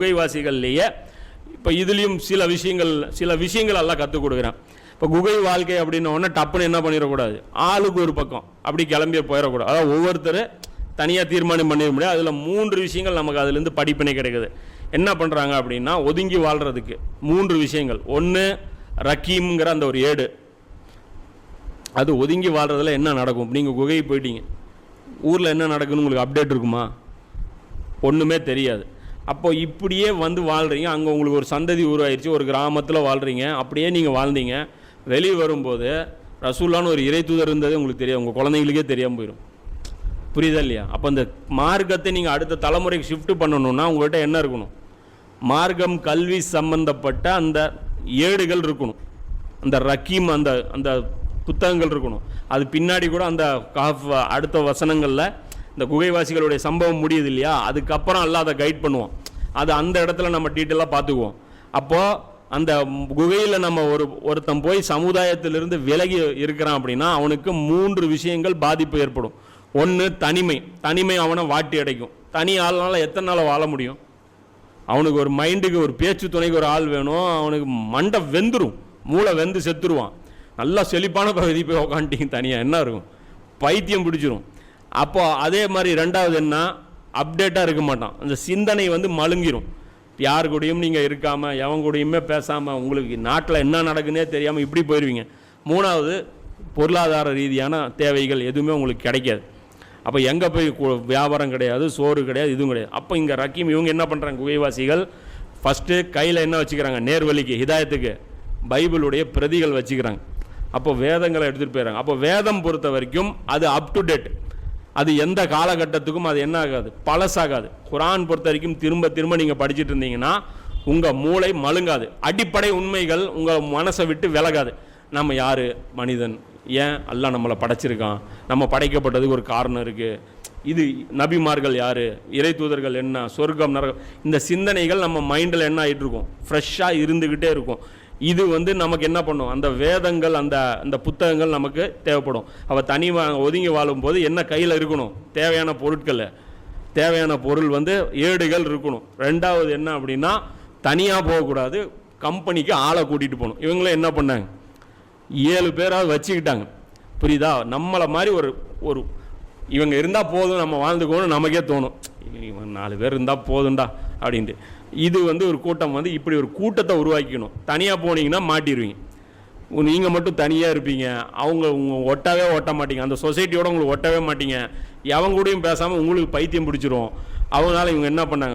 குகைவாசிகள்லேயே இப்போ இதுலேயும் சில விஷயங்கள் எல்லாம் கற்றுக் கொடுக்குறேன். இப்போ குகை வாழ்க்கை அப்படின்ன உடனே டப்புன்னு என்ன பண்ணிடக்கூடாது, ஆளுக்கு ஒரு பக்கம் அப்படி கிளம்பி போயிடக்கூடாது. அதாவது ஒவ்வொருத்தர் தனியாக தீர்மானம் பண்ணிட முடியாது. அதில் 3 விஷயங்கள் நமக்கு அதுலேருந்து படிப்பினை கிடைக்குது. என்ன பண்ணுறாங்க அப்படின்னா, ஒதுங்கி வாழ்கிறதுக்கு 3 விஷயங்கள். ஒன்று ரக்கீம்ங்கிற அந்த ஒரு ஏடு. அது ஒதுங்கி வாழ்கிறதுல என்ன நடக்கும், நீங்கள் குகைக்கு போயிட்டீங்க, ஊரில் என்ன நடக்குன்னு உங்களுக்கு அப்டேட் இருக்குமா? ஒன்றுமே தெரியாது. அப்போ இப்படியே வந்து வாழ்கிறீங்க. அங்கே உங்களுக்கு ஒரு சந்ததி உருவாயிருச்சு, ஒரு கிராமத்தில் வாழ்கிறீங்க. அப்படியே நீங்கள் வாழ்ந்தீங்க. வெளியே வரும்போது ரசூல்லான்னு ஒரு இறை தூதர் இருந்தது உங்களுக்கு தெரியாது, உங்கள் குழந்தைங்களுக்கே தெரியாமல் போயிடும். புரியுதா இல்லையா? அப்போ அந்த மார்க்கத்தை நீங்கள் அடுத்த தலைமுறைக்கு ஷிஃப்ட் பண்ணணுன்னா உங்கள்கிட்ட என்ன இருக்கணும்? மார்க்கம் கல்வி சம்பந்தப்பட்ட அந்த ஏடுகள் இருக்கணும், அந்த ரக்கீம் அந்த அந்த புத்தகங்கள் இருக்கணும். அது பின்னாடி கூட அந்த அடுத்த வசனங்களில் இந்த குகைவாசிகளுடைய சம்பவம் முடியுது இல்லையா, அதுக்கப்புறம் எல்லாம் அதை கைட் பண்ணுவோம். அது அந்த இடத்துல நம்ம டீட்டெயிலாக பார்த்துக்குவோம். அப்போது அந்த குகையில் நம்ம ஒருத்தன் போய் சமுதாயத்திலிருந்து விலகி இருக்கிறான் அப்படின்னா அவனுக்கு 3 விஷயங்கள் பாதிப்பு ஏற்படும். ஒன்று தனிமை அவனை வாட்டி அடைக்கும். தனி ஆள்னால எத்தனை நாள் வாழ முடியும்? அவனுக்கு ஒரு மைண்டுக்கு ஒரு பேச்சு துணைக்கு ஒரு ஆள் வேணும். அவனுக்கு மண்டை வெந்துடும், மூளை வெந்து செத்துருவான். நல்லா செழிப்பான பகுதி போய் உக்காண்டிங்க தனியாக என்ன இருக்கும், பைத்தியம் பிடிச்சிரும். அப்போ அதே மாதிரி 2வது என்ன, அப்டேட்டாக இருக்க மாட்டான். அந்த சிந்தனை மழுங்கிரும். யார் கூடயும் நீங்கள் இருக்காமல், எவன் கூடயுமே பேசாமல், உங்களுக்கு நாட்டில் என்ன நடக்குன்னே தெரியாமல் இப்படி போயிடுவீங்க. 3வது பொருளாதார ரீதியான தேவைகள் எதுவுமே உங்களுக்கு கிடைக்காது. அப்போ எங்கே போய் வியாபாரம் கிடையாது, சோறு கிடையாது, இதுவும் கிடையாது. அப்போ இங்கே ரக்கீம் இவங்க என்ன பண்ணுறாங்க, குகைவாசிகள் ஃபஸ்ட்டு கையில் என்ன வச்சுக்கிறாங்க, நேர்வழிக்கு ஹிதாயத்துக்கு பைபிளுடைய பிரதிகள் வச்சுக்கிறாங்க. அப்போ வேதங்களை எடுத்துகிட்டு போயிடறாங்க. அப்போ வேதம் பொறுத்த வரைக்கும் அது அப் டு டேட். அது எந்த காலகட்டத்துக்கும் அது என்ன ஆகாது, பழசாகாது. குரான் பொறுத்த வரைக்கும் திரும்ப திரும்ப நீங்கள் படிச்சுட்டு இருந்தீங்கன்னா உங்கள் மூளை மழுங்காது. அடிப்படை உண்மைகள் உங்கள் மனசை விட்டு விலகாது. நம்ம யார், மனிதன், ஏன் அல்லாஹ் நம்மளை படைச்சிருக்கான், நம்ம படைக்கப்பட்டதுக்கு ஒரு காரணம் இருக்குது, இது நபிமார்கள் யார், இறை தூதர்கள் என்ன, சொர்க்கம் நரகம், இந்த சிந்தனைகள் நம்ம மைண்டில் என்ன ஆகிட்டு இருக்கும், ஃப்ரெஷ்ஷாக இருந்துக்கிட்டே இருக்கும். இது நமக்கு என்ன பண்ணும், அந்த வேதங்கள் அந்த புத்தகங்கள் நமக்கு தேவைப்படும். அவள் ஒதுங்கி வாழும்போது என்ன கையில் இருக்கணும், தேவையான பொருட்கள், தேவையான பொருள் ஏடுகள் இருக்கணும். 2வது என்ன அப்படின்னா, தனியாக போகக்கூடாது, கம்பெனிக்கு ஆளை கூட்டிகிட்டு போகணும். இவங்களும் என்ன பண்ணாங்க, 7 பேராவது வச்சுக்கிட்டாங்க. புரியுதா? நம்மளை மாதிரி ஒரு இவங்க இருந்தால் போதும், நம்ம வாழ்ந்துக்கணும் நமக்கே தோணும். இவங்க 4 பேர் இருந்தால் போதும்டா அப்படின்ட்டு. இது ஒரு கூட்டம் இப்படி ஒரு கூட்டத்தை உருவாக்கிக்கணும். தனியாக போனீங்கன்னா மாட்டிடுவீங்க. நீங்கள் மட்டும் தனியாக இருப்பீங்க, அவங்க ஒட்டவே ஒட்ட மாட்டீங்க, அந்த சொசைட்டியோட உங்களுக்கு ஒட்டவே மாட்டீங்க, எவங்க கூடயும் பேசாமல் உங்களுக்கு பைத்தியம் பிடிச்சிரும். அவங்களால இவங்க என்ன பண்ணாங்க,